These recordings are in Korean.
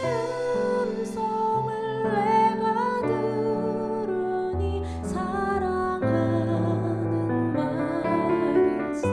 음성을 내가 들으니 사랑하는 말일세.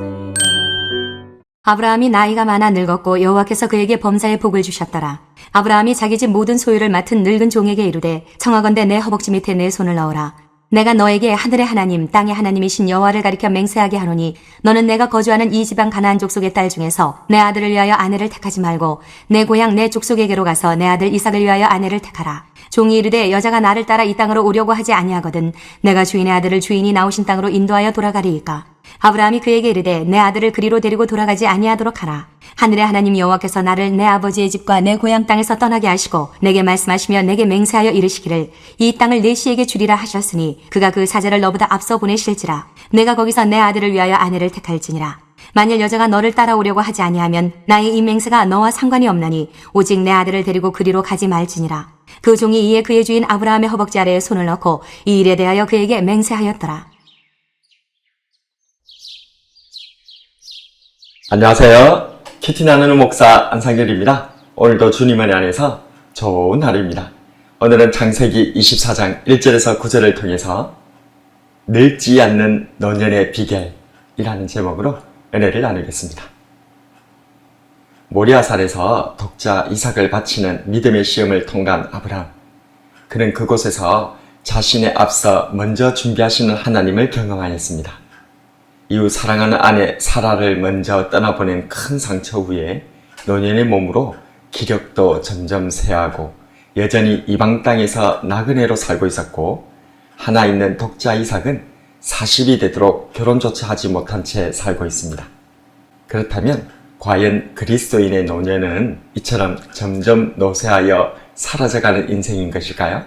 아브라함이 나이가 많아 늙었고 여호와께서 그에게 범사의 복을 주셨더라. 아브라함이 자기 집 모든 소유를 맡은 늙은 종에게 이르되 청하건대 내 허벅지 밑에 내 손을 넣어라. 내가 너에게 하늘의 하나님 땅의 하나님이신 여호와를 가리켜 맹세하게 하노니 너는 내가 거주하는 이 지방 가나안 족속의 딸 중에서 내 아들을 위하여 아내를 택하지 말고 내 고향 내 족속에게로 가서 내 아들 이삭을 위하여 아내를 택하라. 종이 이르되 여자가 나를 따라 이 땅으로 오려고 하지 아니하거든 내가 주인의 아들을 주인이 나오신 땅으로 인도하여 돌아가리이까. 아브라함이 그에게 이르되 내 아들을 그리로 데리고 돌아가지 아니하도록 하라. 하늘의 하나님 여호와께서 나를 내 아버지의 집과 내 고향 땅에서 떠나게 하시고 내게 말씀하시며 내게 맹세하여 이르시기를 이 땅을 내 씨에게 주리라 하셨으니 그가 그 사자를 너보다 앞서 보내실지라. 내가 거기서 내 아들을 위하여 아내를 택할지니라. 만일 여자가 너를 따라오려고 하지 아니하면 나의 이 맹세가 너와 상관이 없나니 오직 내 아들을 데리고 그리로 가지 말지니라. 그 종이 이에 그의 주인 아브라함의 허벅지 아래에 손을 넣고 이 일에 대하여 그에게 맹세하였더라. 안녕하세요. 큐티 나누는 목사 안상길입니다. 오늘도 주님 안에서 좋은 하루입니다. 오늘은 창세기 24장 1절에서 9절을 통해서 늙지 않는 노년의 비결이라는 제목으로 은혜를 나누겠습니다. 모리아산에서 독자 이삭을 바치는 믿음의 시험을 통과한 아브라함. 그는 그곳에서 자신의 앞서 먼저 준비하시는 하나님을 경험하였습니다. 이후 사랑하는 아내 사라를 먼저 떠나보낸 큰 상처 후에 노년의 몸으로 기력도 점점 쇠하고 여전히 이방 땅에서 나그네로 살고 있었고 하나 있는 독자 이삭은 40이 되도록 결혼조차 하지 못한 채 살고 있습니다. 그렇다면 과연 그리스도인의 노년은 이처럼 점점 노쇠하여 사라져가는 인생인 것일까요?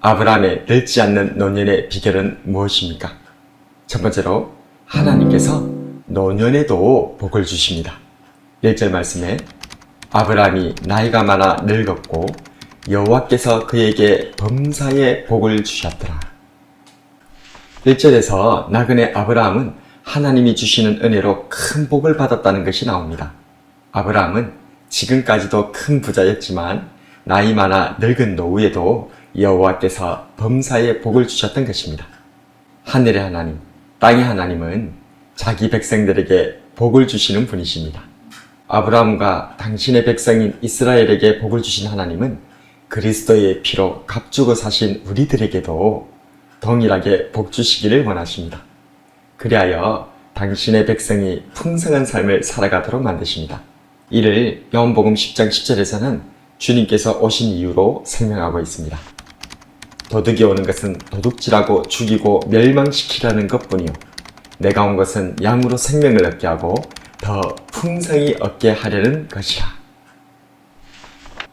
아브라함의 늙지 않는 노년의 비결은 무엇입니까? 첫 번째로 하나님께서 노년에도 복을 주십니다. 1절 말씀에 아브라함이 나이가 많아 늙었고 여호와께서 그에게 범사의 복을 주셨더라. 1절에서 나그네 아브라함은 하나님이 주시는 은혜로 큰 복을 받았다는 것이 나옵니다. 아브라함은 지금까지도 큰 부자였지만 나이 많아 늙은 노후에도 여호와께서 범사의 복을 주셨던 것입니다. 하늘의 하나님, 땅의 하나님은 자기 백성들에게 복을 주시는 분이십니다. 아브라함과 당신의 백성인 이스라엘에게 복을 주신 하나님은 그리스도의 피로 값주고 사신 우리들에게도 동일하게 복 주시기를 원하십니다. 그리하여 당신의 백성이 풍성한 삶을 살아가도록 만드십니다. 이를 요한복음 10장 10절에서는 주님께서 오신 이유로 설명하고 있습니다. 도둑이 오는 것은 도둑질하고 죽이고 멸망시키라는 것뿐이요 내가 온 것은 양으로 생명을 얻게 하고 더 풍성히 얻게 하려는 것이라.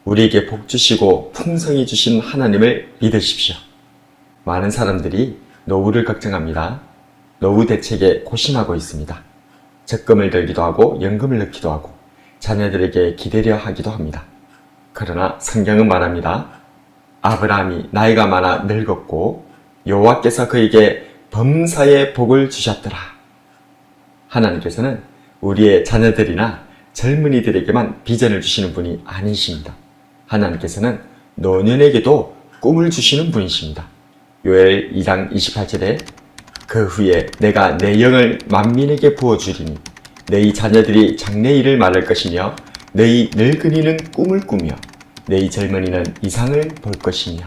우리에게 복 주시고 풍성히 주신 하나님을 믿으십시오. 많은 사람들이 노후를 걱정합니다. 노후 대책에 고심하고 있습니다. 적금을 들기도 하고 연금을 넣기도 하고 자녀들에게 기대려 하기도 합니다. 그러나 성경은 말합니다. 아브라함이 나이가 많아 늙었고 여호와께서 그에게 범사의 복을 주셨더라. 하나님께서는 우리의 자녀들이나 젊은이들에게만 비전을 주시는 분이 아니십니다. 하나님께서는 노년에게도 꿈을 주시는 분이십니다. 요엘 2장 28절에 그 후에 내가 내 영을 만민에게 부어주리니 너희 자녀들이 장래일을 말할 것이며 너희 늙은이는 꿈을 꾸며 너희 젊은이는 이상을 볼 것이며.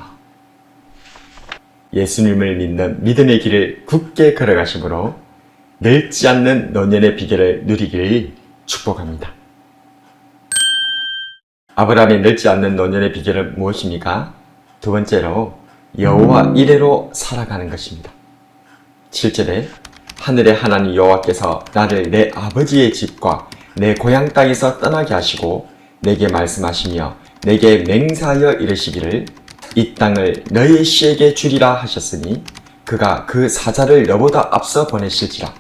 예수님을 믿는 믿음의 길을 굳게 걸어가심으로 늙지 않는 노년의 비결을 누리기를 축복합니다. 아브라함의 늙지 않는 노년의 비결은 무엇입니까? 두 번째로 여호와 이레로 살아가는 것입니다. 7절에 하늘의 하나님 여호와께서 나를 내 아버지의 집과 내 고향 땅에서 떠나게 하시고 내게 말씀하시며 내게 맹세하여 이르시기를 이 땅을 너희 씨에게 주리라 하셨으니 그가 그 사자를 너보다 앞서 보내실지라.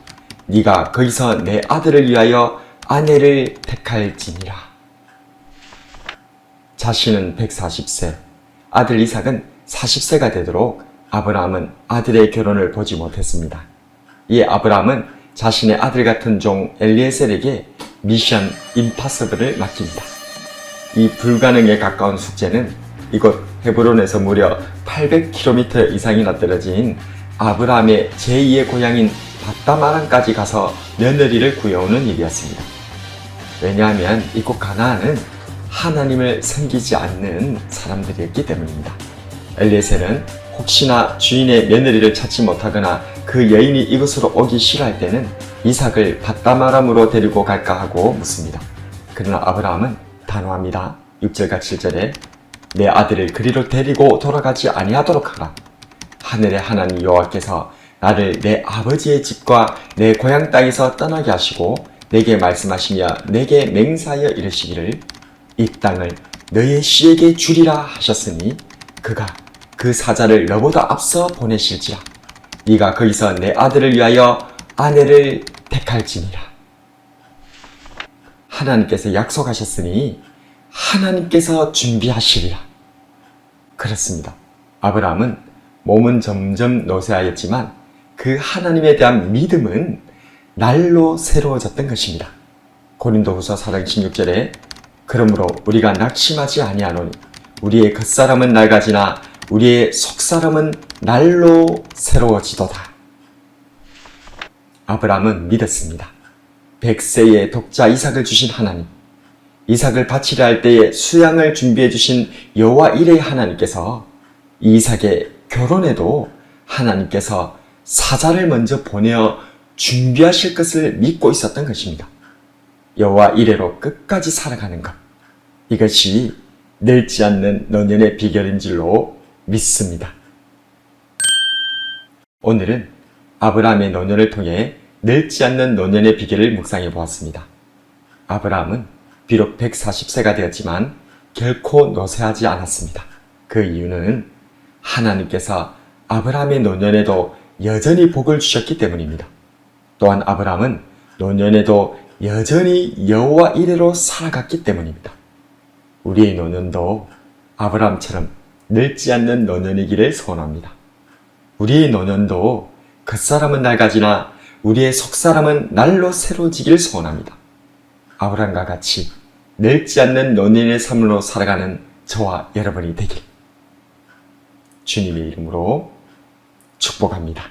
네가 거기서 내 아들을 위하여 아내를 택할지니라. 자신은 140세, 아들 이삭은 40세가 되도록 아브라함은 아들의 결혼을 보지 못했습니다. 이에 아브라함은 자신의 아들 같은 종 엘리에셀에게 미션 임파서블을 맡깁니다. 이 불가능에 가까운 숙제는 이곳 헤브론에서 무려 800km 이상이나 떨어진 아브라함의 제2의 고향인 바다마람까지 가서 며느리를 구해오는 일이었습니다. 왜냐하면 이곳 가나안은 하나님을 섬기지 않는 사람들이었기 때문입니다. 엘리에셀은 혹시나 주인의 며느리를 찾지 못하거나 그 여인이 이곳으로 오기 싫어할 때는 이삭을 바다마람으로 데리고 갈까 하고 묻습니다. 그러나 아브라함은 단호합니다. 6절과 7절에 내 아들을 그리로 데리고 돌아가지 아니하도록 하라. 하늘의 하나님 여호와께서 나를 내 아버지의 집과 내 고향 땅에서 떠나게 하시고 내게 말씀하시며 내게 맹세하여 이르시기를 이 땅을 너의 씨에게 주리라 하셨으니 그가 그 사자를 너보다 앞서 보내실지라. 네가 거기서 내 아들을 위하여 아내를 택할지니라. 하나님께서 약속하셨으니 하나님께서 준비하시리라. 그렇습니다. 아브라함은 몸은 점점 노쇠하였지만 그 하나님에 대한 믿음은 날로 새로워졌던 것입니다. 고린도후서 4장 16절에 그러므로 우리가 낙심하지 아니하노니 우리의 겉사람은 낡아지나 우리의 속사람은 날로 새로워지도다. 아브라함은 믿었습니다. 100세의 독자 이삭을 주신 하나님, 이삭을 바치려 할 때에 수양을 준비해 주신 여호와 이레의 하나님께서 이삭의 결혼에도 하나님께서 사자를 먼저 보내어 준비하실 것을 믿고 있었던 것입니다. 여호와 이레로 끝까지 살아가는 것, 이것이 늙지 않는 노년의 비결인 줄로 믿습니다. 오늘은 아브라함의 노년을 통해 늙지 않는 노년의 비결을 묵상해 보았습니다. 아브라함은 비록 140세가 되었지만 결코 노쇠하지 않았습니다. 그 이유는 하나님께서 아브라함의 노년에도 여전히 복을 주셨기 때문입니다. 또한 아브라함은 노년에도 여전히 여호와 이레로 살아갔기 때문입니다. 우리의 노년도 아브라함처럼 늙지 않는 노년이기를 소원합니다. 우리의 노년도 겉사람은 낡아지나 우리의 속사람은 날로 새로워지기를 소원합니다. 아브라함과 같이 늙지 않는 노년의 삶으로 살아가는 저와 여러분이 되길 주님의 이름으로 축복합니다.